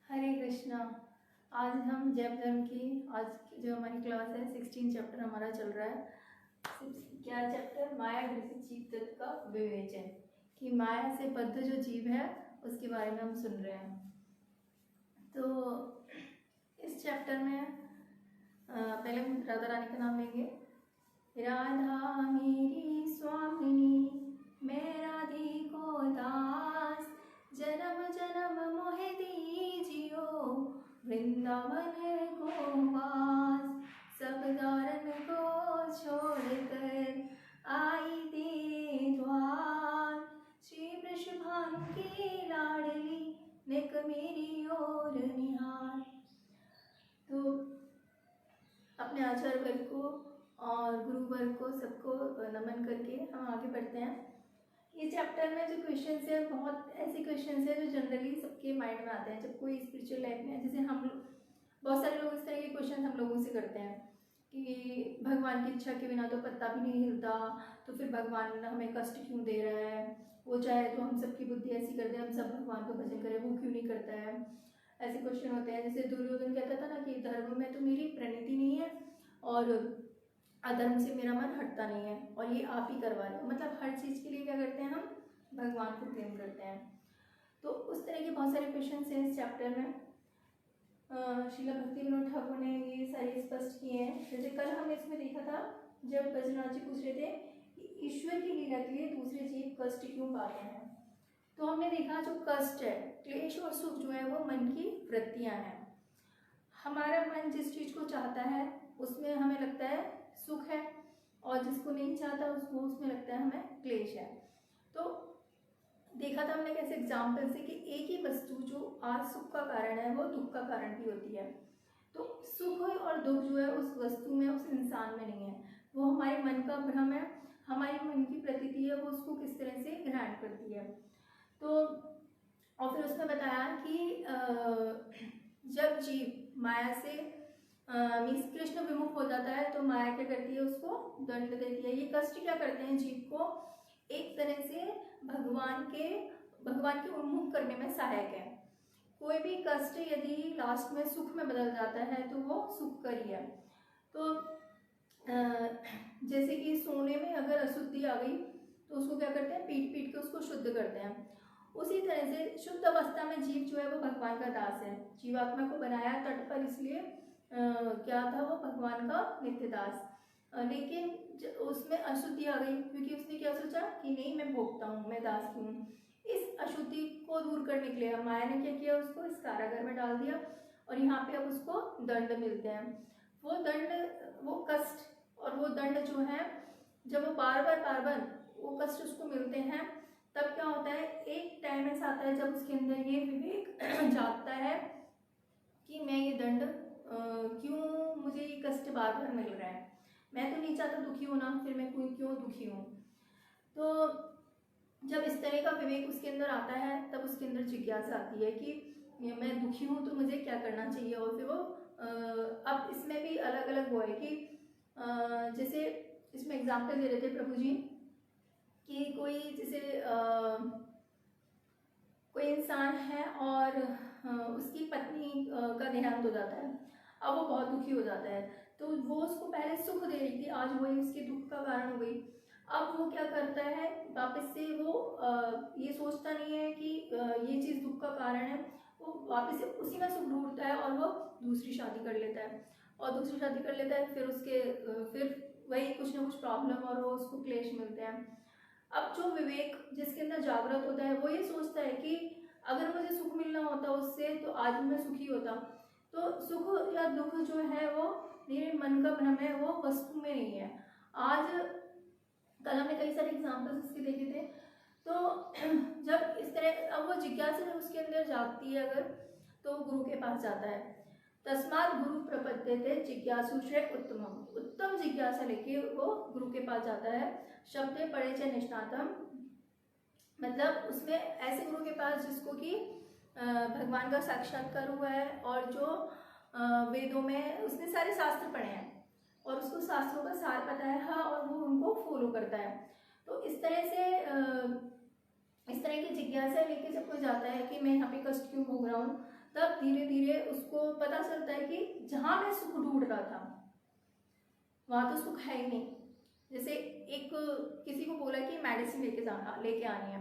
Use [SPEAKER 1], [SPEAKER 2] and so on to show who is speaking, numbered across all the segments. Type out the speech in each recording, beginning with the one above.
[SPEAKER 1] हरे कृष्णा। आज हम जैव धर्म की आज की जो हमारी क्लास है 16 चैप्टर हमारा चल रहा है। क्या चैप्टर? माया ग्रसित जीव तत्व का विवेचन, कि माया से बद्ध जो जीव है उसके बारे में हम सुन रहे हैं। तो इस चैप्टर में पहले हम राधा रानी का नाम लेंगे। राधा मेरी स्वामिनी, मैं राधे को दास, जन्म जन्म मोहे दीजियो, वृंदावन को वास। सब दारन को छोड़कर आई तेरे द्वार, श्री वृषभानु की लाडली, नेक मेरी ओर निहार। तो अपने आचार्य वर्ग को और गुरु वर्ग को सबको नमन करके हम आगे बढ़ते हैं। इस चैप्टर में जो क्वेश्चंस है, बहुत ऐसे क्वेश्चंस है जो जनरली सबके माइंड में आते हैं जब कोई स्पिरिचुअल लाइफ में, जैसे हम लोग बहुत सारे लोग इस तरह के क्वेश्चन हम लोगों से करते हैं कि भगवान की इच्छा के बिना तो पत्ता भी नहीं हिलता, तो फिर भगवान हमें कष्ट क्यों दे रहा है? वो चाहे तो हम सबकी बुद्धि ऐसी कर दे, हम सब भगवान का भजन करें, वो क्यों नहीं करता है? ऐसे क्वेश्चन होते हैं। जैसे दुर्योधन कहता था ना कि धर्म में तो मेरी प्रणीति नहीं है और अधर्म से मेरा मन हटता नहीं है, और ये आप ही करवा रहे हो। मतलब हर चीज़ के लिए क्या करते हैं, हम भगवान को प्रेम करते हैं। तो उस तरह के बहुत सारे क्वेश्चन हैं इस चैप्टर में। श्रील भक्ति विनोद ठाकुर ने ये सारे स्पष्ट किए हैं। जैसे कल हमने इसमें देखा था जब बजनाथ जी पूछ रहे थे कि ईश्वर की लीला के लिए दूसरे जीव कष्ट क्यों पाते हैं, तो हमने देखा जो कष्ट है, क्लेश और सुख जो है वो मन की वृत्तियां हैं। हमारा मन जिस चीज को चाहता है उसमें हमें लगता है सुख है, और जिसको नहीं चाहता उसको उसमें लगता है हमें क्लेश है। तो देखा था हमने कैसे एग्जाम्पल से कि एक ही वस्तु जो आज सुख का कारण है वो दुख का कारण भी होती है। तो सुख और दुख जो है उस वस्तु में, उस इंसान में नहीं है, वो हमारे मन का भ्रम है, हमारी मन की प्रतीति है, वो उसको किस तरह से ग्रहण करती है। तो और फिर उसमें बताया कि जब जीव माया से मीन्स कृष्ण विमुख हो जाता है तो माया क्या करती है, उसको दंड देती है। ये कष्ट क्या करते हैं, जीव को एक तरह से भगवान के उन्मुख करने में सहायक है। कोई भी कष्ट यदि लास्ट में सुख में बदल जाता है तो वो सुख कर ही है। तो जैसे कि सोने में अगर अशुद्धि आ गई तो उसको क्या करते हैं, पीट पीट के उसको शुद्ध करते हैं। उसी तरह से शुद्ध अवस्था में जीव जो है वो भगवान का दास है। जीवात्मा को बनाया तट पर, इसलिए क्या था, वो भगवान का नित्य दास। लेकिन उसमें अशुद्धि आ गई क्योंकि उसने क्या सोचा कि नहीं मैं भोगता हूँ, मैं दास हूँ। इस अशुद्धि को दूर करने के लिए माया ने क्या किया, उसको इस कारागार में डाल दिया, और यहाँ पे अब उसको दंड मिलते हैं। वो दंड, वो कष्ट और वो दंड जो है, जब वो बार बार वो कष्ट उसको मिलते हैं, तब क्या होता है, एक टाइम ऐसा आता है जब उसके अंदर ये विवेक जागता है कि मैं ये दंड क्यों, मुझे ये कष्ट बार बार मिल रहा है, मैं तो नहीं चाहता दुखी होना, फिर मैं क्यों दुखी हूँ। तो जब इस तरह का विवेक उसके अंदर आता है तब उसके अंदर जिज्ञासा आती है कि मैं दुखी हूँ तो मुझे क्या करना चाहिए। और फिर वो अब इसमें भी अलग अलग वो है कि जैसे इसमें एग्जाम्पल दे रहे थे प्रभु जी कि कोई जैसे कोई इंसान है और उसकी पत्नी का देहांत हो जाता है। अब वो बहुत दुखी हो जाता है, तो वो उसको पहले सुख दे रही थी, आज वही उसके दुख का कारण हो गई। अब वो क्या करता है, वापस से वो ये सोचता नहीं है कि ये चीज़ दुख का कारण है, वो वापस से उसी में सुख ढूंढता है और वो दूसरी शादी कर लेता है, और दूसरी शादी कर लेता है, फिर उसके फिर वही कुछ ना कुछ प्रॉब्लम और वो उसको क्लेश मिलते हैं। अब जो विवेक जिसके अंदर जागृत होता है वो ये सोचता है कि अगर मुझे सुख मिलना होता उससे तो आज मैं सुखी होता। तो सुख या दुख जो है वो मेरे मन का भ्रम है, वो वस्तु में नहीं है। आज कल हमने कई सारे एग्जाम्पल्स इसके देखे थे। तो जब इस तरह अब वो जिज्ञासा जब उसके अंदर जागती है अगर, तो गुरु के पास जाता है। तस्मात् गुरु प्रपद्यते जिज्ञासु श्रेय उत्तमम, उत्तम जिज्ञासा लेके वो गुरु के पास जाता है। शब्दे पढ़े च निष्णातम, मतलब उसमें ऐसे गुरु के पास जिसको कि भगवान का साक्षात्कार हुआ है, और जो वेदों में उसने सारे शास्त्र पढ़े हैं और उसको शास्त्रों का सार पता है, हाँ, और वो उनको फॉलो करता है। तो इस तरह से इस तरह की जिज्ञासा लेके जब कोई जाता है कि मैं यहाँ पे कष्ट क्यों भोग रहा हूँ, तब धीरे धीरे उसको पता चलता है कि जहाँ मैं सुख ढूंढ रहा था वहाँ तो सुख है ही नहीं। जैसे एक किसी को बोला कि मेडिसिन लेके आनी है,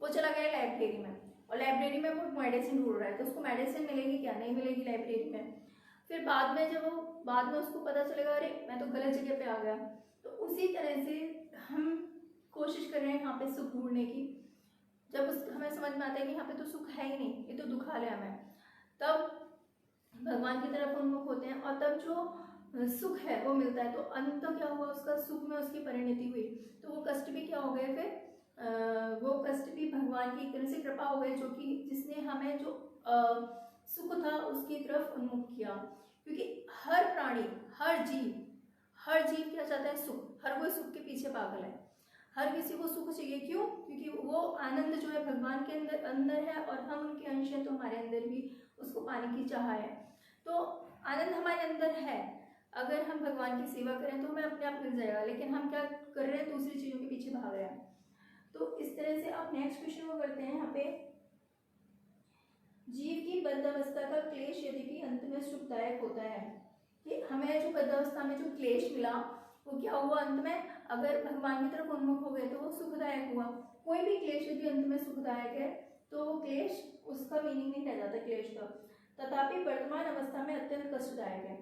[SPEAKER 1] वो चला गया लाइब्रेरी में, और लाइब्रेरी में वो मेडिसिन ढूंढ रहा है, तो उसको मेडिसिन मिलेगी क्या? नहीं मिलेगी लाइब्रेरी में। फिर बाद में उसको पता चलेगा अरे मैं तो गलत जगह पे आ गया। तो उसी तरह से हम कोशिश कर रहे हैं यहाँ पे सुख ढूंढने की। जब हमें समझ में आता है कि यहाँ पे तो सुख है ही नहीं, ये तो दुखालय हमें, तब भगवान की तरफ उन्मुख होते हैं, और तब जो सुख है वो मिलता है। तो अंत क्या हुआ उसका? सुख में उसकी परिणति हुई। तो वो कष्ट भी क्या हो गए फिर? वो कष्ट भी भगवान की एक तरह से कृपा हो गई, जो कि जिसने हमें जो सुख था उसकी तरफ उन्मुख किया। क्योंकि हर प्राणी, हर जीव क्या चाहता है? सुख। हर कोई सुख के पीछे पागल है, हर किसी को सुख चाहिए। क्यों? क्योंकि वो आनंद जो है भगवान के अंदर है, और हम उनके अंश हैं, तो हमारे अंदर भी उसको पाने की चाह है। तो आनंद हमारे अंदर है, अगर हम भगवान की सेवा करें तो हमें अपने आप मिल जाएगा। लेकिन हम क्या कर रहे हैं? दूसरी चीजों के पीछे भाग रहे हैं। तो इस तरह से आप नेक्स्ट क्वेश्चन को करते हैं। यहाँ पे जीव की बद्धावस्था का क्लेश यद्यपि अंत में सुखदायक होता है, कि हमें जो बद्धावस्था में जो क्लेश मिला वो क्या हुआ? अंत में अगर भगवान की तरफ उन्मुख हो गए तो वो सुखदायक हुआ। कोई भी क्लेश यदि अंत में सुखदायक है तो वो क्लेश, उसका मीनिंग नहीं रह जाता क्लेश का। तथापि वर्तमान अवस्था में अत्यंत कष्टदायक है।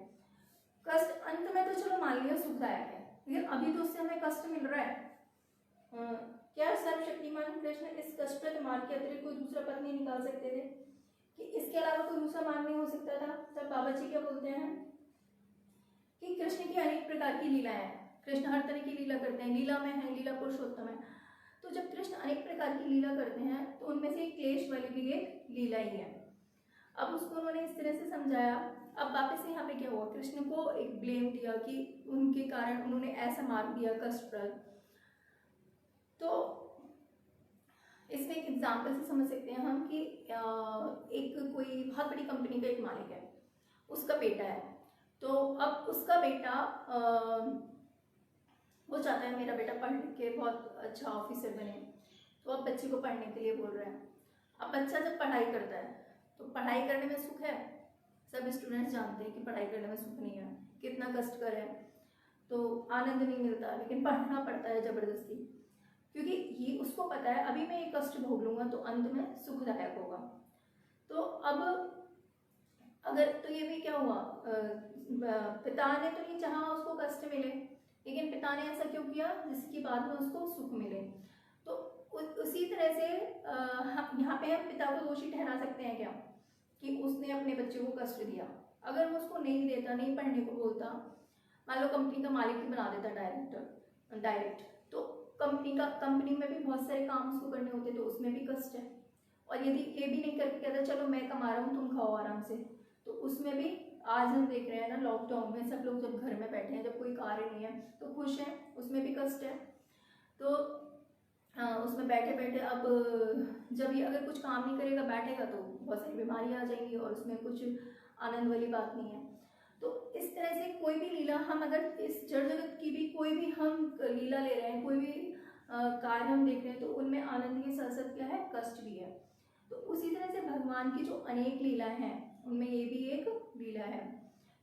[SPEAKER 1] कष्ट अंत में तो चलो मान लिया सुखदायक है, लेकिन अभी तो उससे हमें कष्ट मिल रहा है। क्या सर्वशक्तिमान कृष्ण इस कष्टप्रद मार्ग के अतिरिक्त कोई दूसरा पथ नहीं निकाल सकते थे? कि इसके अलावा कोई दूसरा मार्ग नहीं हो सकता था? तब बाबा जी क्या बोलते हैं कि कृष्ण की अनेक प्रकार की लीलाएं हैं, कृष्ण हर तरह की लीला करते हैं, लीला में है, लीला पुरुषोत्तम है। तो जब कृष्ण अनेक प्रकार की लीला करते हैं तो उनमें से क्लेश वाली भी एक लीला ही है। अब उसको उन्होंने इस तरह से समझाया। अब वापस यहाँ पे क्या हुआ? कृष्ण को एक ब्लेम दिया कि उनके कारण उन्होंने ऐसा मार्ग दिया कष्टप्रद। तो इसमें एक एग्जाम्पल से समझ सकते हैं हम कि एक कोई बहुत बड़ी कंपनी का एक मालिक है, उसका बेटा है। तो अब उसका बेटा वो चाहता है मेरा बेटा पढ़ लिख के बहुत अच्छा ऑफिसर बने, तो अब बच्चे को पढ़ने के लिए बोल रहे हैं। अब बच्चा जब पढ़ाई करता है तो पढ़ाई करने में सुख है? सब स्टूडेंट्स जानते हैं कि पढ़ाई करने में सुख नहीं है, कितना कष्ट करें तो आनंद नहीं मिलता, लेकिन पढ़ना पड़ता है जबरदस्ती, क्योंकि ये उसको पता है अभी मैं ये कष्ट भोग लूंगा तो अंत में सुखदायक होगा। तो अब अगर तो ये भी क्या हुआ? पिता ने तो नहीं चाहा उसको कष्ट मिले, लेकिन पिता ने ऐसा क्यों किया जिसके बाद में उसको सुख मिले। तो उसी तरह से यहाँ पे हम पिता को दोषी ठहरा सकते हैं क्या कि उसने अपने बच्चे को कष्ट दिया? अगर वो उसको नहीं देता, नहीं पढ़ने को बोलता, मान लो कंपनी का मालिक ही बना देता डायरेक्ट, तो कंपनी में भी बहुत सारे काम उसको करने होते, तो उसमें भी कष्ट है। और यदि ये भी नहीं करके कहता चलो मैं कमा रहा हूँ तुम खाओ आराम से, तो उसमें भी आज हम देख रहे हैं ना लॉकडाउन में सब लोग जब घर में बैठे हैं, जब कोई कार्य नहीं है तो खुश हैं, उसमें भी कष्ट है। तो उसमें बैठे बैठे अब जब ये अगर कुछ काम नहीं करेगा बैठेगा तो बहुत सारी बीमारियां आ जाएंगी, और उसमें कुछ आनंद वाली बात नहीं है। तो इस तरह से कोई भी लीला हम अगर इस जड़ जगत की भी कोई भी हम लीला ले रहे हैं, कोई भी कार्य हम देख रहे हैं, तो उनमें आनंद के साथ साथ क्या है? कष्ट भी है। तो उसी तरह से भगवान की जो अनेक लीलाएं हैं उनमें ये भी एक लीला है।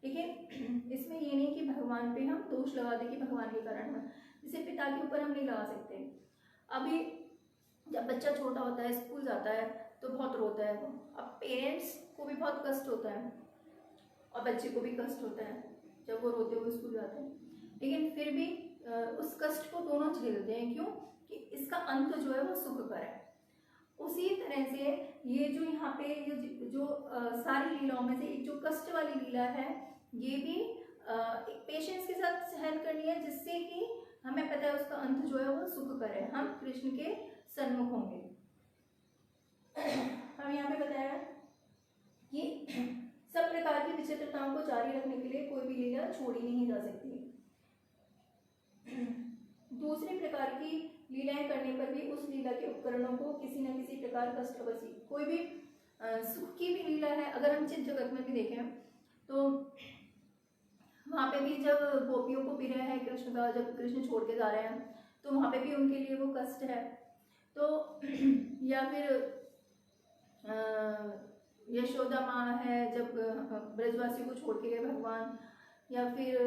[SPEAKER 1] लेकिन इसमें ये नहीं कि भगवान पे हम दोष लगा दें कि भगवान के कारण है, जैसे पिता के ऊपर हम नहीं लगा सकते। अभी जब बच्चा छोटा होता है, स्कूल जाता है तो बहुत रोता है वो, अब पेरेंट्स को भी बहुत कष्ट होता है और बच्चे को भी कष्ट होता है जब वो रोते हुए स्कूल जाते हैं, लेकिन फिर भी उस कष्ट को दोनों झेलते हैं। क्यों? कि इसका अंत जो है वो सुख कर है। उसी तरह से ये जो यहाँ पे जो सारी लीलाओं में से एक जो कष्ट वाली लीला है, ये भी एक पेशेंस के साथ सहन करनी है, जिससे कि हमें पता है उसका अंत जो है वो सुख कर है, हम कृष्ण के सन्मुख होंगे। हम यहाँ पे बताया कि सब प्रकार की विचित्रताओं को जारी रखने के लिए कोई भी लीला छोड़ी नहीं जा सकती। दूसरे प्रकार की लीलाएं करने पर भी उस लीला के उपकरणों को किसी न किसी प्रकार कष्ट अवश्य। कोई भी सुख की भी लीला है, अगर हम चित्त जगत में भी देखें तो वहाँ पे भी जब गोपियों को विरह है कृष्ण का, जब कृष्ण छोड़ के जा रहे हैं तो वहाँ पे भी उनके लिए वो कष्ट है। तो या फिर यशोदा माँ है, जब ब्रजवासियों को छोड़ के गए भगवान, या फिर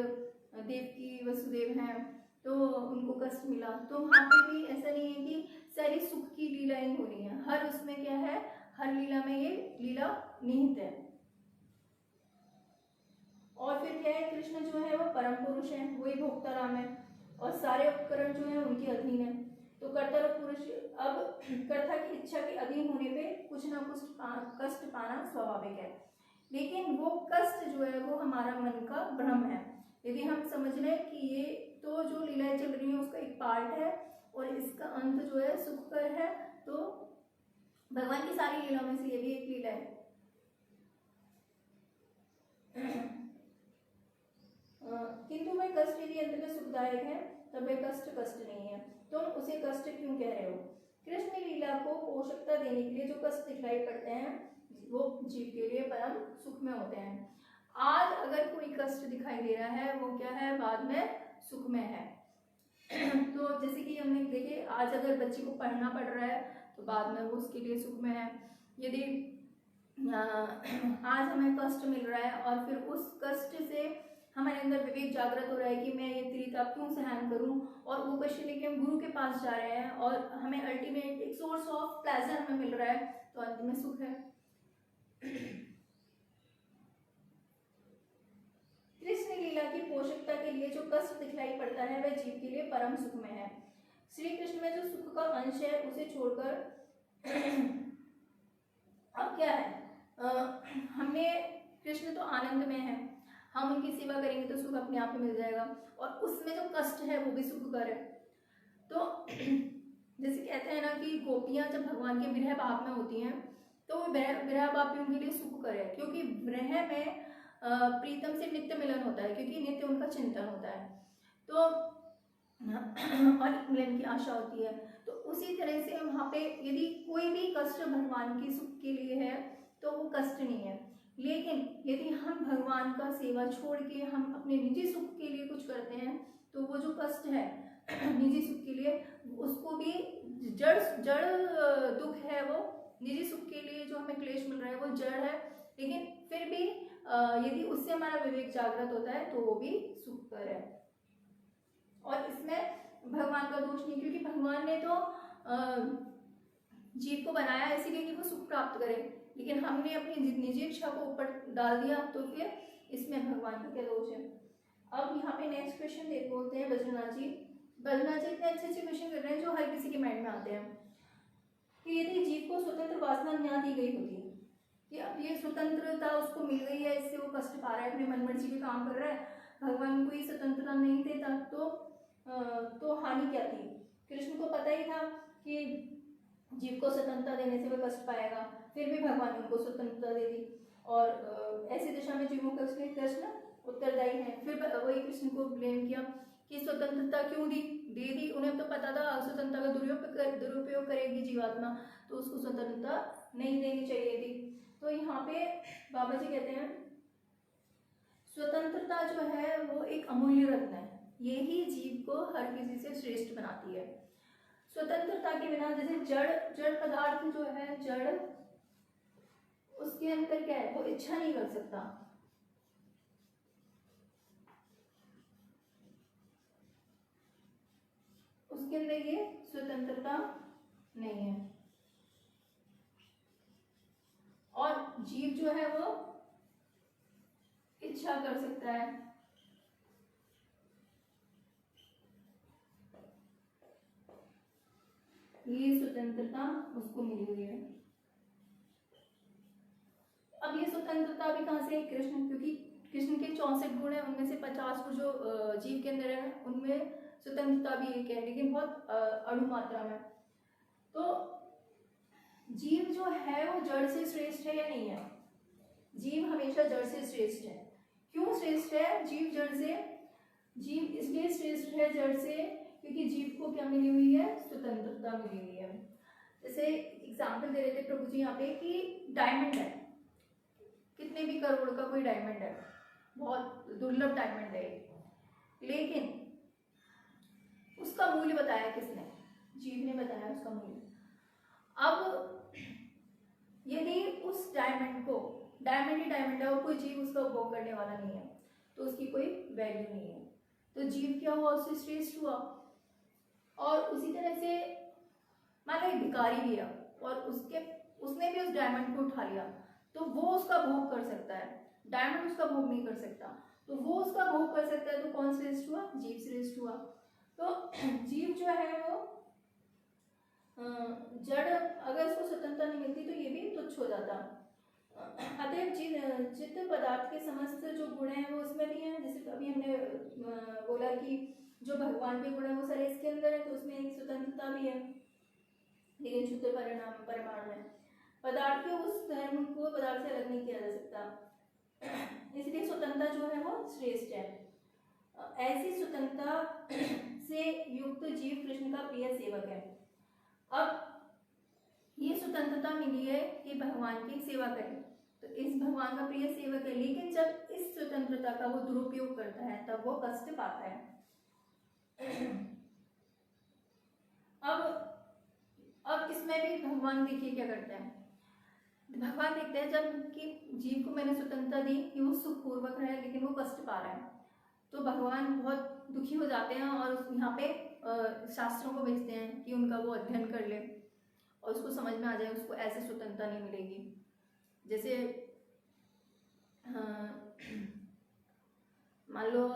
[SPEAKER 1] देवकी वसुदेव हैं तो उनको कष्ट मिला। तो वहाँ पे भी ऐसा नहीं है कि सारी सुख की लीलाएं हो रही हैं, हर उसमें क्या है, हर लीला में ये लीला निहित है। और फिर क्या है, कृष्ण जो है वो परम पुरुष है, वही भोक्ता राम है, और सारे उपकरण जो है उनके अधीन है। तो कर्ता पुरुष अब कर्ता की इच्छा के अधीन होने पे कुछ ना कुछ कष्ट पाना स्वाभाविक है, लेकिन वो कष्ट जो है वो हमारा मन का भ्रम है। यदि हम समझ लें कि ये तो जो लीलाएं चल रही है उसका एक पार्ट है और इसका अंत जो है सुखकर है, तो भगवान की सारी लीलाओं में से ये भी एक लीला है। किंतु वह कष्ट यदि अंत में सुखदायक है तब वह कष्ट कष्ट नहीं है, तुम उसे कष्ट क्यों कह रहे हो? कृष्ण लीला को पोषकता देने के लिए जो कष्ट दिखलाई पड़ते हैं वो जीव के लिए परम सुख में होते हैं। आज अगर कोई कष्ट दिखाई दे रहा है वो क्या है, बाद में सुख में है। तो जैसे कि हमने देखे, आज अगर बच्चे को पढ़ना पड़ रहा है तो बाद में वो उसके लिए सुख में है। यदि आज हमें कष्ट मिल रहा है और फिर उस कष्ट से हमारे अंदर विवेक जागृत हो रहा है कि मैं ये त्रिताप क्यों सहन करूं, और वो क्वेश्चन लेके हम गुरु के पास जा रहे हैं और हमें अल्टीमेट एक सोर्स ऑफ प्लेजर हमें मिल रहा है, तो अंत में सुख है। कृष्ण लीला की पोषकता के लिए जो कष्ट दिखलाई पड़ता है वह जीव के लिए परम सुख में है। श्री कृष्ण में जो सुख का अंश है उसे छोड़कर अब क्या है, हमने कृष्ण तो आनंद में है, हम उनकी सेवा करेंगे तो सुख अपने आप ही मिल जाएगा, और उसमें जो कष्ट है वो भी सुखकर है। तो जैसे कहते हैं ना कि गोपियां जब भगवान के विरह भाव में होती हैं तो वो विरह भाव भी उनके लिए सुखकर है, क्योंकि विरह में प्रीतम से नित्य मिलन होता है, क्योंकि नित्य उनका चिंतन होता है, तो और मिलन की आशा होती है। तो उसी तरह से वहाँ पे यदि कोई भी कष्ट भगवान के सुख के लिए है तो वो कष्ट नहीं है, लेकिन यदि हम भगवान का सेवा छोड़ के हम अपने निजी सुख के लिए कुछ करते हैं तो वो जो कष्ट है निजी सुख के लिए, उसको भी जड़ दुख है, वो निजी सुख के लिए जो हमें क्लेश मिल रहा है वो जड़ है, लेकिन फिर भी यदि उससे हमारा विवेक जागृत होता है तो वो भी सुखकर है। और इसमें भगवान का दोष नहीं, क्योंकि भगवान ने तो जीव को बनाया इसीलिए कि वो सुख प्राप्त करे, लेकिन हमने अपनी निजी इच्छा को ऊपर डाल दिया, तो फिर इसमें भगवान का क्या दोष है। अब यहाँ पे नेक्स्ट क्वेश्चन बोलते हैं बद्रीनाथ जी। बद्रीनाथ जी इतने अच्छे क्वेश्चन कर रहे हैं जो हर किसी के माइंड में आते हैं कि यदि जीव को स्वतंत्र वासना ना दी गई होती कि अब ये स्वतंत्रता उसको मिल गई है, इससे वो कष्ट पा रहा है, अपनी मनमर्जी के काम कर रहा है, भगवान को ये स्वतंत्रता नहीं देता तो हानि क्या थी? कृष्ण को पता ही था कि जीव को स्वतंत्रता देने से वह कष्ट पाएगा, फिर भी भगवान ने उनको स्वतंत्रता दे दी, और ऐसी दिशा में जीवों का कृष्ण उत्तरदायी है। फिर वही कृष्ण को ब्लेम किया कि स्वतंत्रता क्यों दे दी, उन्हें तो पता था स्वतंत्रता का दुरुपयोग करेगी जीवात्मा, तो उसको स्वतंत्रता नहीं देनी चाहिए थी। तो यहाँ पे बाबा जी कहते हैं स्वतंत्रता जो है वो एक अमूल्य रत्न है, यही जीव को हर किसी से श्रेष्ठ बनाती है। स्वतंत्रता के बिना जैसे जड़ पदार्थ जो है, जड़ उसके अंदर क्या है, वो इच्छा नहीं कर सकता, उसके अंदर ये स्वतंत्रता नहीं है। और जीव जो है वो इच्छा कर सकता है, ये स्वतंत्रता उसको मिली हुई है। अब ये स्वतंत्रता भी कहाँ से? कृष्ण, क्योंकि कृष्ण के 64 गुण है, उनमें से 50 को जो जीव के अंदर है उनमें स्वतंत्रता भी एक है, लेकिन बहुत अणु मात्रा में। तो जीव जो है वो जड़ से श्रेष्ठ है या नहीं है? जीव हमेशा जड़ से श्रेष्ठ है। क्यों श्रेष्ठ है जीव जड़ से? जीव इसलिए श्रेष्ठ है जड़ से क्योंकि जीव को क्या मिली हुई है? स्वतंत्रता मिली हुई है। जैसे एग्जाम्पल दे रहे थे प्रभु जी यहाँ पे कि डायमंड है, कितने भी करोड़ का कोई डायमंड है, बहुत दुर्लभ डायमंड है, लेकिन उसका मूल्य बताया किसने? जीव ने बताया उसका मूल्य। अब यदि उस डायमंड डायमंड ही डायमंड है और कोई जीव उसका उपभोग करने वाला नहीं है, तो उसकी कोई वैल्यू नहीं है। तो जीव क्या हुआ, उससे श्रेष्ठ हुआ। और उसी तरह से मान लो एक भिखारी भी है और उसने भी उस डायमंड को उठा लिया, तो वो उसका भोग कर सकता है, डायमंड उसका भोग नहीं कर सकता। तो वो उसका भोग कर सकता है, तो कौन श्रेष्ठ हुआ, जीव श्रेष्ठ हुआ। तो जीव जो है वो जड़, अगर उसको स्वतंत्रता नहीं मिलती तो ये भी तुच्छ हो जाता। अतएव चित्त पदार्थ के समस्त जो गुण हैं वो उसमें भी हैं। जैसे अभी हमने बोला कि जो भगवान के गुण है वो सारे इसके अंदर है, तो उसमें एक स्वतंत्रता भी है, लेकिन शुद्ध परिमाण में पदार्थ के उस धर्म को पदार्थ से अलग नहीं किया जा सकता, इसलिए स्वतंत्रता जो है वो श्रेष्ठ है। ऐसी स्वतंत्रता से युक्त जीव कृष्ण का प्रिय सेवक है। अब ये स्वतंत्रता मिली है कि भगवान की सेवा करें, तो इस भगवान का प्रिय सेवक है, लेकिन जब इस स्वतंत्रता का वो दुरुपयोग करता है तब वो कष्ट पाता है। अब इसमें भी भगवान देखिए क्या करते हैं। भगवान देखते हैं जब कि जीव को मैंने स्वतंत्रता दी कि वो सुखपूर्वक रहे, लेकिन वो कष्ट पा रहा है, तो भगवान बहुत दुखी हो जाते हैं और यहाँ पे शास्त्रों को भेजते हैं कि उनका वो अध्ययन कर ले और उसको समझ में आ जाए उसको ऐसे स्वतंत्रता नहीं मिलेगी। जैसे मान लो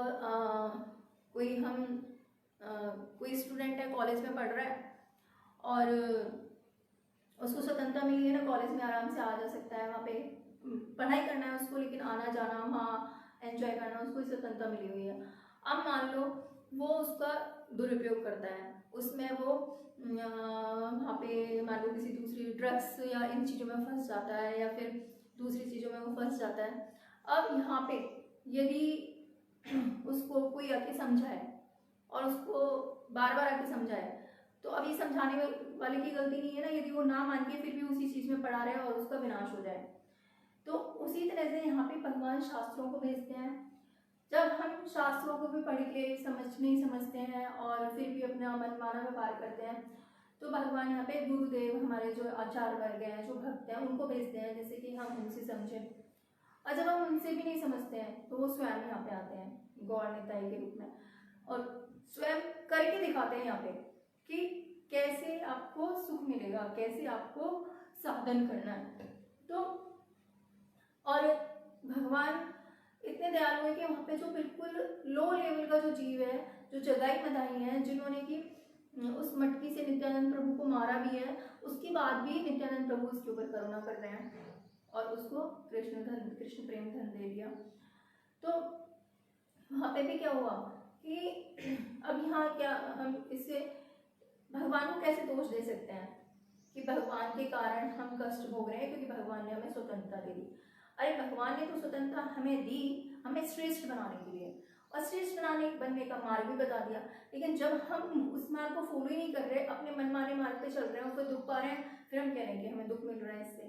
[SPEAKER 1] कोई स्टूडेंट है, कॉलेज में पढ़ रहा है और उसको स्वतंत्रता मिली है ना, कॉलेज में आराम से आ जा सकता है, वहाँ पे पढ़ाई करना है उसको, लेकिन आना जाना वहाँ एंजॉय करना, उसको स्वतंत्रता मिली हुई है। अब मान लो वो उसका दुरुपयोग करता है, उसमें वो वहाँ पे मान लो किसी दूसरी ड्रग्स या इन चीज़ों में फंस जाता है, या फिर दूसरी चीज़ों में वो फंस जाता है। अब यहाँ पे यदि उसको कोई आके समझाए और उसको बार बार आके समझाए, तो अब ये समझाने वाले की गलती नहीं है ना, यदि वो ना मान के फिर भी उसी चीज़ में पड़ा रहे और उसका विनाश हो जाए। तो उसी तरह से यहाँ पे भगवान शास्त्रों को भेजते हैं। जब हम शास्त्रों को भी पढ़ के नहीं समझते हैं और फिर भी अपना मनमाना व्यवहार करते हैं, तो भगवान यहाँ पे गुरुदेव, हमारे जो आचार्य वर्ग हैं, जो भक्त हैं, उनको भेजते हैं, जैसे कि हम उनसे समझें। और जब हम उनसे भी नहीं समझते हैं तो वो स्वयं यहाँ पे आते हैं गौर निताई के रूप में और स्वयं करके दिखाते हैं यहाँ पे कि कैसे आपको सुख मिलेगा, कैसे आपको साधन करना है। तो और भगवान इतने दयालु है कि वहाँ पे जो बिल्कुल लो लेवल का जो जीव है, जो जगाई मदाई है, जिन्होंने कि उस मटकी से नित्यानंद प्रभु को मारा भी है, उसके बाद भी नित्यानंद प्रभु उसके ऊपर करुणा कर रहे हैं और उसको कृष्ण प्रेम धन दे दिया। तो वहाँ पे भी क्या हुआ कि अब यहाँ क्या हम इससे भगवान को कैसे दोष दे सकते हैं कि भगवान के कारण हम कष्ट भोग रहे हैं क्योंकि भगवान ने हमें स्वतंत्रता दे दी। अरे भगवान ने तो स्वतंत्रता हमें दी, हमें श्रेष्ठ बनाने के लिए, और श्रेष्ठ बनने का मार्ग भी बता दिया, लेकिन जब हम उस मार्ग को फॉलो ही नहीं कर रहे, अपने मनमाने मार्ग पे चल रहे हैं, उसको दुख पा रहे हैं, फिर हम कह रहे हैं कि हमें दुख मिल रहा है इससे,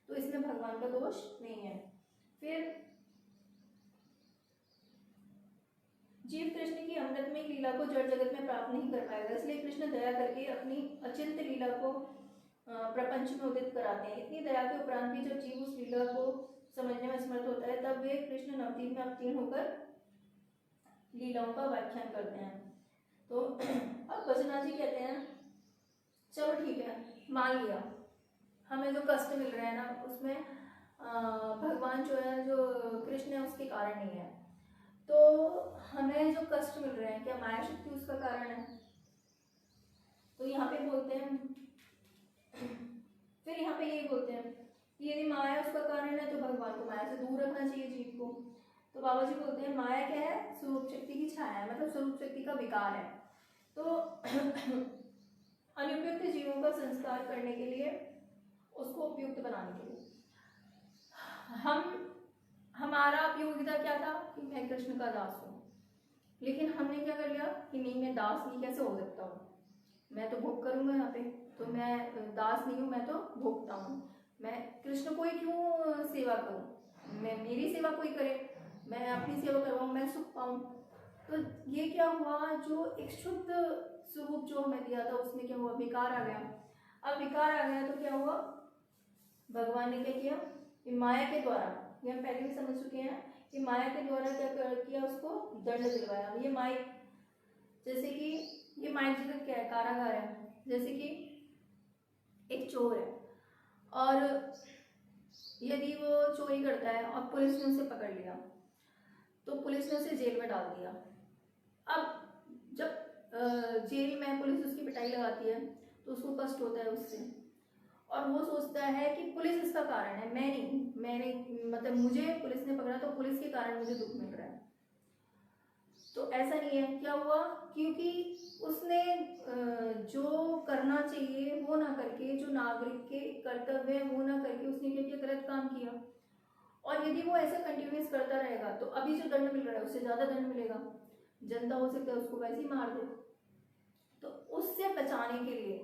[SPEAKER 1] तो इसमें भगवान का दोष नहीं है। फिर जीव कृष्ण की अमृतमय लीला को जड़ जगत में प्राप्त नहीं कर पाएगा, इसलिए कृष्ण दया करके अपनी अचिंत्य लीला को प्रपंच में उदित कराते हैं। इतनी दया के उपरांत भी जब जीव उस लीला को समझने में समर्थ होता है, तब वे कृष्ण नवदीप में अवतीर्ण होकर लीलाओं का व्याख्यान करते हैं। तो अब बसना जी कहते हैं चलो ठीक है, मान लिया हमें जो कष्ट मिल रहा है ना, उसमें भगवान जो है, जो कृष्ण है, उसके कारण नहीं है, तो हमें जो कष्ट मिल रहे हैं क्या माया शक्ति उसका कारण है? तो यहाँ पे बोलते हैं, फिर यहाँ पे ये बोलते हैं कि यदि माया उसका कारण है तो भगवान को माया से दूर रखना चाहिए जीव को। तो बाबा जी बोलते हैं माया क्या है? स्वरूप शक्ति की छाया है, मतलब स्वरूप शक्ति का विकार है। तो अनुपयुक्त जीवों का संस्कार करने के लिए, उसको उपयुक्त बनाने के लिए हमारा उपयोगिता क्या था कि मैं कृष्ण का दास हूँ, लेकिन हमने क्या कर लिया कि नहीं, मैं दास नहीं कैसे हो सकता हूँ, मैं तो भोग करूँगा यहाँ पे, तो मैं दास नहीं हूँ, मैं तो भोगता हूँ, मैं कृष्ण को ही क्यों सेवा करूँ, मैं मेरी सेवा कोई करे, मैं अपनी सेवा करवाऊँ, मैं सुख पाऊँ। तो ये क्या हुआ, जो एक शुद्ध स्वरूप जो हमें दिया था उसमें क्या हुआ, विकार आ गया। अब विकार आ गया तो क्या हुआ, भगवान ने क्या किया, कि माया के द्वारा, ये हम पहले भी समझ चुके हैं कि माया के द्वारा क्या किया, उसको दंड दिलवाया। ये माइक, जैसे कि ये माइक जगत क्या है, कारागार है। जैसे कि एक चोर है और यदि वो चोरी करता है और पुलिस ने उसे पकड़ लिया तो पुलिस ने उसे जेल में डाल दिया। अब जब जेल में पुलिस उसकी पिटाई लगाती है तो उसको कष्ट होता है उससे, और वो सोचता है कि पुलिस इसका कारण है, मैंने मतलब मुझे पुलिस ने पकड़ा तो पुलिस के कारण मुझे दुख मिल रहा है। तो ऐसा नहीं है। क्या हुआ, क्योंकि उसने जो करना चाहिए वो ना करके, जो नागरिक के कर्तव्य है वो ना करके उसने क्या किया, गलत काम किया। और यदि वो ऐसा कंटिन्यूस करता रहेगा तो अभी जो दंड मिल रहा है उससे ज्यादा दंड मिलेगा, जनता हो सकता है उसको वैसे ही मार दे। तो उससे बचाने के लिए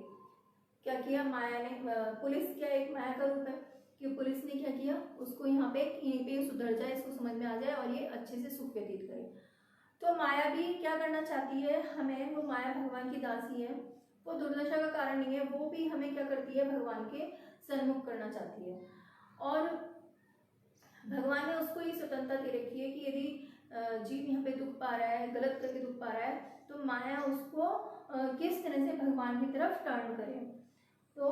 [SPEAKER 1] क्या किया माया ने, पुलिस क्या एक माया का रूप है कि पुलिस ने क्या किया, उसको यहाँ पे सुधर जाए, इसको समझ में आ जाए और ये अच्छे से सुख व्यतीत करे। तो माया भी क्या करना चाहती है हमें, वो माया भगवान की दासी है, वो दुर्दशा का कारण नहीं है, वो भी हमें क्या करती है, भगवान के सन्मुख करना चाहती है। और भगवान ने उसको ये स्वतंत्रता दे रखी है कि यदि जीव यहाँ पे दुख पा रहा है, गलत करके दुख पा रहा है, तो माया उसको किस तरह से भगवान की तरफ टर्न करे। तो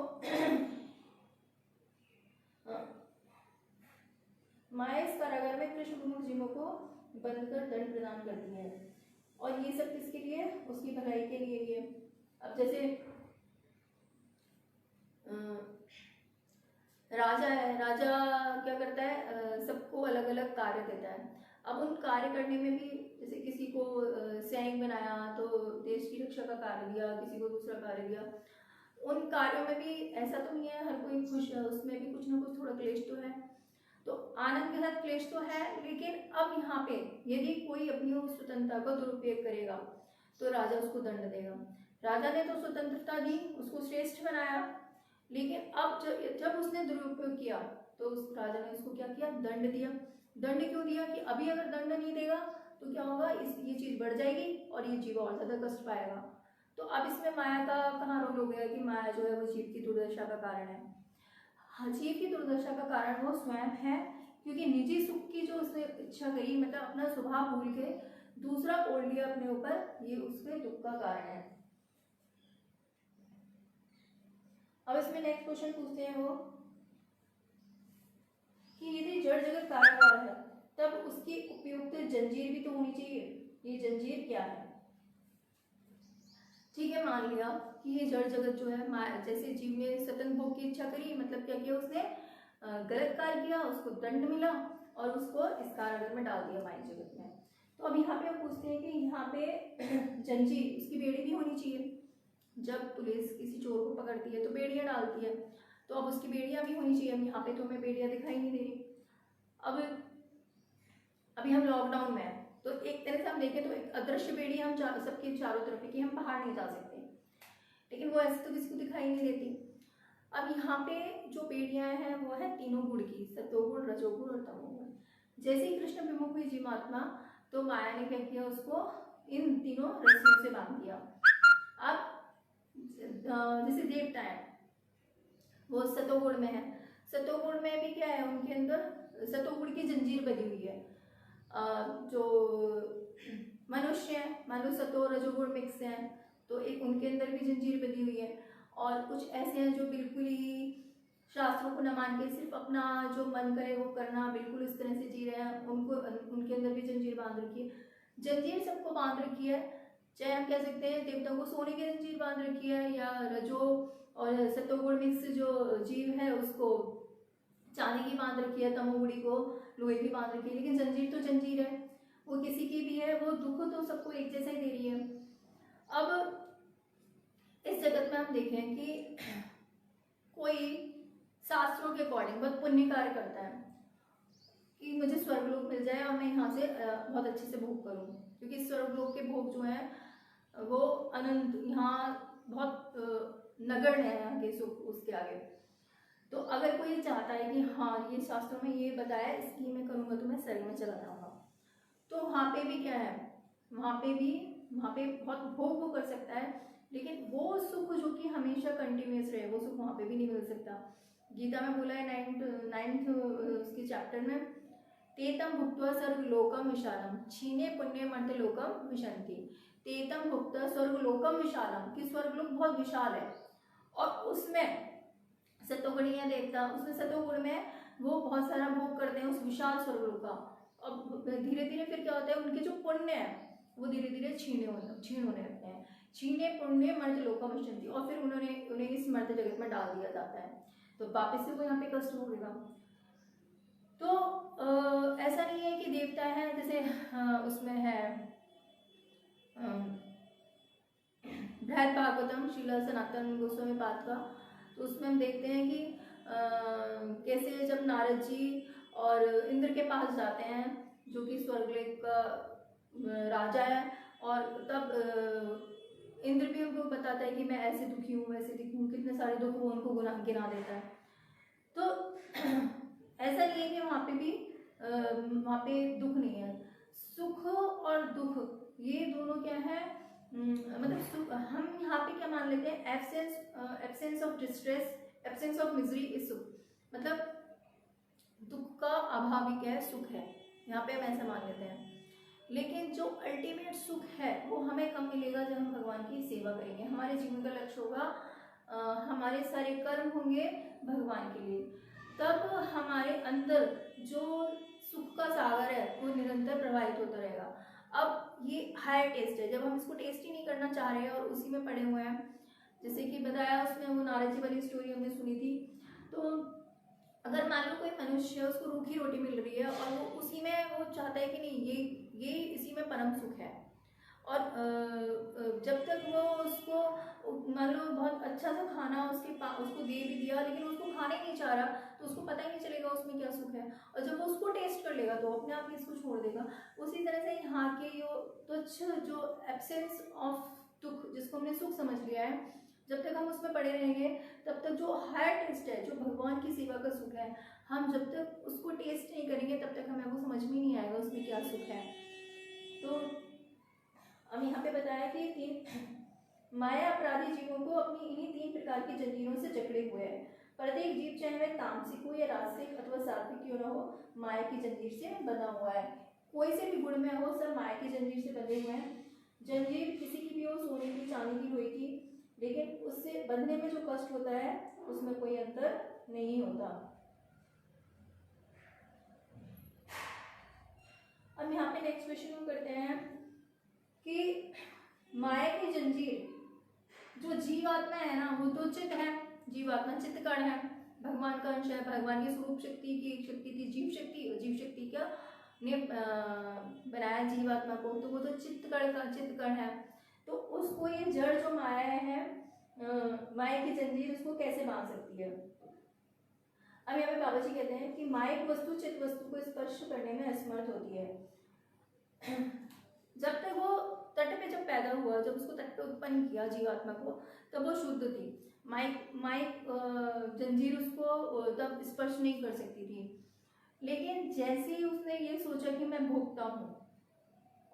[SPEAKER 1] माया इस कारागार में कृष्ण प्रमुख जीवों को बंद कर दंड प्रदान करती है, और ये सब किसके लिए, उसकी भलाई के लिए ही है। अब जैसे राजा है, राजा क्या करता है, सबको अलग अलग कार्य देता है। अब उन कार्य करने में भी जैसे किसी को सैनिक बनाया तो देश की रक्षा का कार्य दिया, किसी को दूसरा कार्य दिया। उन कार्यों में भी ऐसा तो नहीं है हर कोई खुश है, उसमें भी कुछ ना कुछ थोड़ा क्लेश तो है। तो आनंद के साथ क्लेश तो है, लेकिन अब यहाँ पे यदि कोई अपनी उस स्वतंत्रता का दुरुपयोग करेगा तो राजा उसको दंड देगा। राजा ने तो स्वतंत्रता दी, उसको श्रेष्ठ बनाया, लेकिन अब जब उसने दुरुपयोग किया तो उस राजा ने उसको क्या किया, दंड दिया। दंड क्यों दिया कि अभी अगर दंड नहीं देगा तो क्या होगा, ये चीज बढ़ जाएगी और ये जीव और ज्यादा कष्ट पाएगा। तो अब इसमें माया का कहाँ रोल हो गया कि माया जो है वो जीव की दुर्दशा का कारण है। जीव की दुर्दशा का कारण वो स्वयं है, क्योंकि निजी सुख की जो उसने इच्छा करी, मतलब अपना स्वभाव भूल के दूसरा ओढ़ लिया अपने ऊपर, ये उसके दुख का कारण है। अब इसमें नेक्स्ट क्वेश्चन पूछते हैं वो कि यदि जड़ जगत कारागार है तब उसकी उपयुक्त जंजीर भी तो होनी चाहिए। ये जंजीर क्या है, ठीक है, मान लिया कि ये जड़ जगत जो है, जैसे जीव ने स्वतंत्र भोग की इच्छा करी, मतलब क्या किया उसने, गलत कार्य किया, उसको दंड मिला और उसको इस कारागार में डाल दिया माया जगत में। तो अब यहाँ पे हम पूछते हैं कि यहाँ पे जंजीर, उसकी बेड़ी भी होनी चाहिए। जब पुलिस किसी चोर को पकड़ती है तो बेड़ियां डालती है, तो अब उसकी बेड़ियां भी होनी चाहिए। अब यहाँ पे तो हमें बेड़ियां दिखाई नहीं दे रही। अब अभी हम लॉकडाउन में हैं, तो एक तरह से हम देखें तो एक अदृश्य बेड़ी हम सबके चारों तरफ है कि हम बाहर नहीं जा सकते, लेकिन वो ऐसे तो किसी को दिखाई नहीं देती। अब यहाँ पे जो बेड़ियां हैं वो है तीनों गुण की, सतोगुण, रजोगुण और तमोगुण। जैसे ही कृष्ण विमुख हुई जीवात्मा तो माया ने क्या किया, उसको इन तीनों रस्सियों से बांध दिया। अब जैसे देवता है वो सतोगुण में है, सतोगुण में भी क्या है, उनके अंदर सतोगुण की जंजीर बनी हुई है। जो मनुष्य है, मान लो सतो रजोगुण मिक्स है, तो एक उनके अंदर भी जंजीर बनी हुई है। और कुछ ऐसे हैं जो बिल्कुल ही शास्त्रों को न मान के सिर्फ अपना जो मन करे वो करना, बिल्कुल इस तरह से जी रहे हैं, उनको उनके अंदर भी जंजीर बांध रखी है। जंजीर सबको बांध रखी है, चाहे हम कह सकते हैं देवताओं को सोने की जंजीर बांध रखी है, या रजो और सतोगुण मिक्स जो जीव है उसको चांदी की बांध रखी है, तमोगुणी को लोहे की बांध रखी है, लेकिन जंजीर तो जंजीर है, वो किसी की भी है, वो दुख तो सबको एक जैसा ही दे रही है। अब इस जगत में हम देखें कि कोई शास्त्रों के अकॉर्डिंग बहुत पुण्य कार्य करता है कि मुझे स्वर्गलोक मिल जाए और मैं यहाँ से बहुत अच्छे से भोग करूँ, क्योंकि स्वर्गलोक के भोग जो हैं वो अनंत, यहाँ बहुत नगण्य है यहाँ के सुख उसके आगे। तो अगर कोई चाहता है कि हाँ ये शास्त्रों में ये बताया, इसकी मैं करूँगा तो मैं स्वर्ग में चला जाऊँगा, तो वहाँ पे भी क्या है, वहाँ पे बहुत भोग वो कर सकता है, लेकिन वो सुख जो कि हमेशा कंटिन्यूस रहे वो सुख वहाँ पे भी नहीं मिल सकता। गीता में बोला है नाइन्थ उसके चैप्टर में, तेतम भुक्त्वा स्वर्ग लोकम विशालम क्षीणे पुण्य मर्त्य लोकम विशंति। तेतम भुक्त्वा स्वर्ग लोकम विशालम, कि स्वर्ग लोक बहुत विशाल है और उसमें सतोगुणीय देवता, उसमें सतोगुण में वो बहुत सारा भोग करते हैं उस विशाल स्वर्ग लोक का। अब धीरे धीरे फिर क्या होता है, उनके जो पुण्य है वो धीरे धीरे क्षीण होने लगते हैं। क्षीणे पुण्य मर्त्य लोकम विशंति, और फिर उन्हें इस मर्त्य जगत में डाल दिया जाता है, तो वापस से वो यहाँ पे कष्ट भोगेगा। तो ऐसा नहीं है कि देवता है जैसे उसमें है बृहद भागवतम श्रील सनातन गोस्वामी पाद का, तो उसमें हम देखते हैं कि कैसे जब नारद जी और इंद्र के पास जाते हैं जो कि स्वर्गलोक का राजा है, और तब इंद्र भी उनको बताता है कि मैं ऐसे दुखी हूँ वैसे दुखी हूँ, कितने सारे दुख वो उनको गिना देता है। तो ऐसा नहीं है कि वहाँ पे भी वहाँ पे दुख नहीं है, सुख और दुख ये दोनों क्या है, मतलब सुख हम यहाँ पे क्या मान लेते हैं, absence of distress, absence of misery is सुख, मतलब दुख का अभाव ही क्या है, सुख है, यहाँ पे हम ऐसा मान लेते हैं। लेकिन जो अल्टीमेट सुख है वो हमें कब मिलेगा, जब हम भगवान की सेवा करेंगे। हमारे जीवन का लक्ष्य होगा हमारे सारे कर्म होंगे भगवान के लिए, तब हमारे अंदर जो सुख का सागर है वो निरंतर प्रवाहित होता रहेगा। अब ये हायर टेस्ट है, जब हम इसको टेस्ट ही नहीं करना चाह रहे हैं और उसी में पड़े हुए हैं, जैसे कि बताया उसमें वो नारद जी वाली स्टोरी हमने सुनी थी। तो अगर मान लो कोई मनुष्य है, उसको रूखी रोटी मिल रही है और वो उसी में वो चाहता है कि नहीं ये इसी में परम सुख है, और जब तक वो उसको मान लो बहुत अच्छा सा खाना उसको दे भी दिया, लेकिन उसको खाना ही नहीं चाह रहा, तो उसको पता ही नहीं चलेगा उसमें क्या सुख है, और जब वो उसको टेस्ट कर लेगा तो अपने आप ही इसको छोड़ देगा। उसी तरह से यहाँ के तुच्छ जो एब्सेंस ऑफ दुख जिसको हमने सुख समझ लिया है, जब तक हम उसमें पड़े रहेंगे तब तक जो हायर टेस्ट है, जो भगवान की सेवा का सुख है, हम जब तक उसको टेस्ट नहीं करेंगे तब तक हमें वो समझ में नहीं आएगा उसमें क्या सुख है। तो अब यहाँ पे बताया कि माया अपराधी जीवों को अपनी इन्हीं 3 प्रकार की जंजीरों से जकड़े हुए है। प्रत्येक जीव चाहे वह तामसिक हो या राजसिक अथवा सात्विक क्यों न हो, माया की जंजीर से बंधा हुआ है। कोई से भी गुण में हो, सब माया की जंजीर से बंधे हुए हैं। जंजीर किसी की भी हो, सोने की, चांदी की, लोहे की, लेकिन उससे बंधने में जो कष्ट होता है उसमें कोई अंतर नहीं होता। अब यहाँ पे नेक्स्ट क्वेश्चन करते हैं कि माया की जंजीर, जो जीवात्मा है ना वो तो चित्त है, जीवात्मा चित्त कण है, भगवान का अंश है, भगवान की स्वरूप शक्ति की एक शक्ति थी जीव शक्ति, और जीव शक्ति क्या ने बनाया जीवात्मा को, तो वो तो चित्त कण है। तो उसको ये जड़ जो माया है, माया की जंजीर उसको कैसे बांध सकती है। अब यहाँ पे बाबा जी कहते हैं कि माया वस्तु चित्त वस्तु को स्पर्श करने में असमर्थ होती है। जब तक वो तट पे जब पैदा हुआ, जब उसको तट पे उत्पन्न किया जीवात्मा को, तब वो शुद्ध थी, माइक जंजीर उसको तब स्पर्श नहीं कर सकती थी। लेकिन जैसे ही उसने ये सोचा कि मैं भोगता हूँ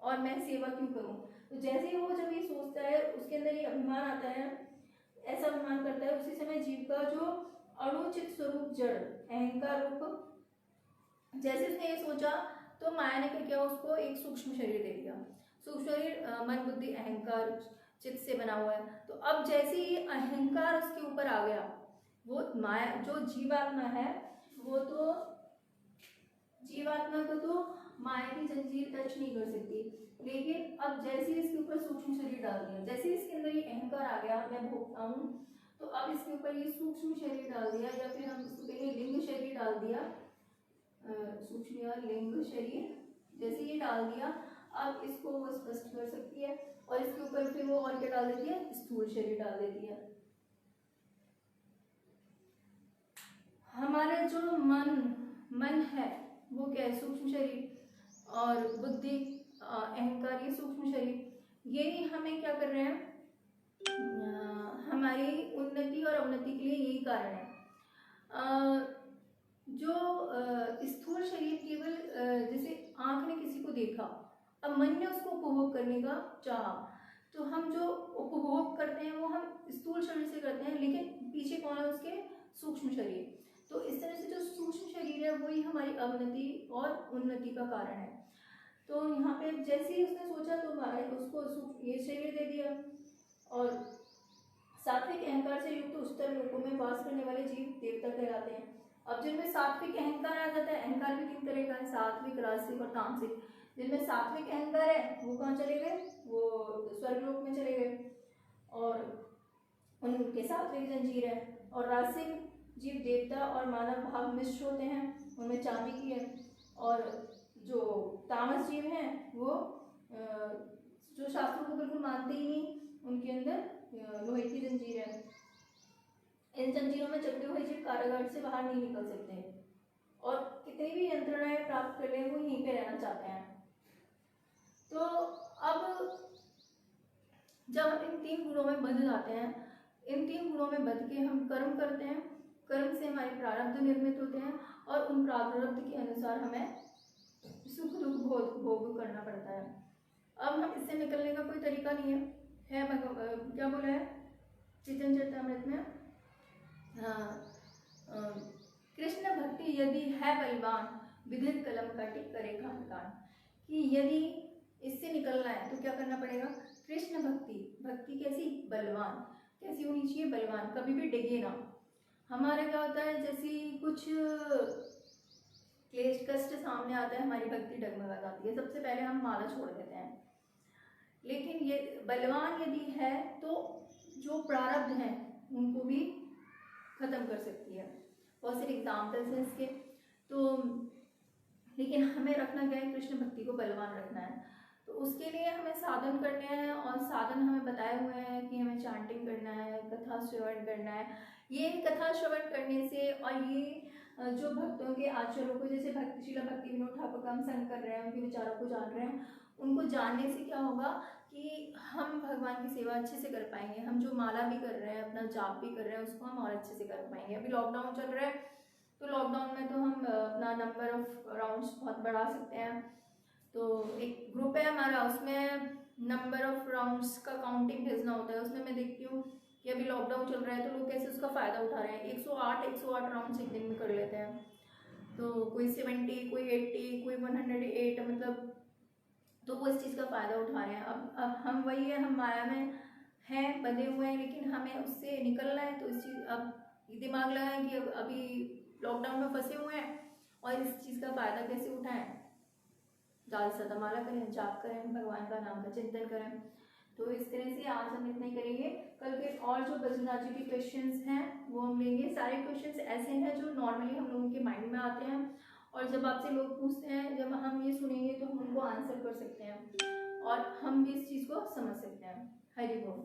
[SPEAKER 1] और मैं सेवा क्यों करूँ, तो जैसे ही वो जब ये सोचता है उसके अंदर ये अभिमान आता है, ऐसा अभिमान करता है, उसी समय जीव का जो अणुचित स्वरूप जड़ अहंकार रूप, जैसे उसने ये सोचा तो माया ने क्या किया, उसको एक सूक्ष्म शरीर दे दिया। सूक्ष्म शरीर मन बुद्धि अहंकार चित्त से बना हुआ है। तो अब जैसे ही अहंकार उसके ऊपर आ गया, वो माया जो जीवात्मा है वो तो जीवात्मा को तो माया की जंजीर टच नहीं कर सकती, लेकिन अब जैसे ही इसके ऊपर सूक्ष्म शरीर डाल दिया, जैसे ही इसके अंदर ये अहंकार आ गया मैं भोगता हूँ, तो अब इसके ऊपर ये सूक्ष्म शरीर डाल दिया, या फिर हम इसको कहेंगे लिंग शरीर डाल दिया, सूक्ष्म या लिंग शरीर जैसे ये डाल दिया, अब इसको वो स्पष्ट कर सकती है, और इसके ऊपर फिर वो और क्या डाल देती है, स्थूल शरीर डाल देती है। हमारा जो मन है वो क्या है, सूक्ष्म शरीर, और बुद्धि अहंकार ये सूक्ष्म शरीर, ये हमें क्या कर रहे हैं, हमारी उन्नति और अवनति के लिए यही कारण है। जो स्थूल शरीर केवल जैसे आंख ने किसी को देखा, अब मन ने उसको उपभोग करने का चाहा, तो हम जो उपभोग करते हैं वो हम स्थूल शरीर से करते हैं, लेकिन पीछे कौन है उसके, सूक्ष्म शरीर। तो इस तरह से जो सूक्ष्म शरीर है वही हमारी अवनति और उन्नति का कारण है। तो यहाँ पे जैसे ही उसने सोचा तो महाराज उसको ये शरीर दे दिया। और सात्विक अहंकार से युक्त उच्चतर लोकों में वास करने वाले जीव देवता कहलाते हैं। अब जिनमें सात्विक अहंकार आ जाता है, अहंकार भी 3 तरह का है, सात्विक, राजसिक और तामसिक। जिनमें सात्विक अहंकार है वो कहाँ चले गए, वो स्वर्ग लोक में चले गए और उनके सात्विक जंजीर है। और राजसिक जीव देवता और मानव भाव मिश्र होते हैं, उनमें चांदी की है। और जो तामस जीव हैं वो जो शास्त्रों को बिल्कुल मानते ही नहीं, उनके अंदर लोहे की जंजीर है। इन जंजीरों में जकड़े हुए जीव कारागार से बाहर नहीं निकल सकते और कितनी भी यंत्रणाएं प्राप्त कर लें वो यहीं पे रहना चाहते हैं। तो अब जब हम इन 3 गुणों में बंध जाते हैं, इन 3 गुणों में बंध के हम कर्म करते हैं, कर्म से हमारे प्रारब्ध निर्मित होते हैं और उन प्रारब्ध के अनुसार हमें सुख दुख भोग करना पड़ता है। अब हम इससे निकलने का कोई तरीका नहीं है। क्या बोला है चैतन्य चरितामृत में, कृष्ण भक्ति यदि है बलवान विदित कलम काटी करे कान कान, कि यदि इससे निकलना है तो क्या करना पड़ेगा, कृष्ण भक्ति, भक्ति कैसी, बलवान, कैसी होनी चाहिए, बलवान, कभी भी डिगे ना। हमारा क्या होता है, जैसी कुछ क्लेश कष्ट सामने आता है हमारी भक्ति डगमगा जाती है, सबसे पहले हम माला छोड़ देते हैं। लेकिन ये बलवान यदि है तो जो प्रारब्ध हैं उनको भी खत्म कर सकती है। बहुत सारे एग्जाम्पल्स हैं इसके। तो लेकिन हमें रखना क्या है, कृष्ण भक्ति को बलवान रखना है। तो उसके लिए हमें साधन करने हैं और साधन हमें बताए हुए हैं कि हमें चांटिंग करना है, कथा श्रवण करना है। ये कथा श्रवण करने से और ये जो भक्तों के आचरणों को, जैसे भक्तिशीला भक्ति विनोद ठाकुर का हम संग कर रहे हैं, उनके विचारों को जान रहे हैं, उनको जानने से क्या होगा कि हम भगवान की सेवा अच्छे से कर पाएंगे। हम जो माला भी कर रहे हैं, अपना जाप भी कर रहे हैं, उसको हम और अच्छे से कर पाएंगे। अभी लॉकडाउन चल रहा है तो लॉकडाउन में तो हम अपना नंबर ऑफ राउंड्स बहुत बढ़ा सकते हैं। तो एक ग्रुप है हमारा, उसमें नंबर ऑफ राउंड्स का काउंटिंग भेजना होता है। उसमें मैं देखती हूँ कि अभी लॉकडाउन चल रहा है तो लोग कैसे उसका फ़ायदा उठा रहे हैं। 108 राउंड्स एक दिन में कर लेते हैं। तो कोई 70, कोई 80, कोई 108, मतलब तो वो इस चीज़ का फ़ायदा उठा रहे हैं। अब हम वही है, हम माया में हैं, बंधे हुए हैं, लेकिन हमें उससे निकलना है। तो इस चीज़ अब दिमाग लगाएं कि अब अभी लॉकडाउन में फंसे हुए हैं और इस चीज़ का फ़ायदा कैसे उठाएं। ज़्यादा से ज़्यादा माला करें, जाप करें, भगवान का नाम का चिंतन करें। तो इस तरह से आज हम इतना ही करेंगे। कल के और जो बजरंग जी के क्वेश्चंस हैं वो हम लेंगे। सारे क्वेश्चंस ऐसे हैं जो नॉर्मली हम लोगों के माइंड में आते हैं और जब आपसे लोग पूछते हैं, जब हम ये सुनेंगे तो हम उनको आंसर कर सकते हैं और हम भी इस चीज़ को समझ सकते हैं। हरि बोल।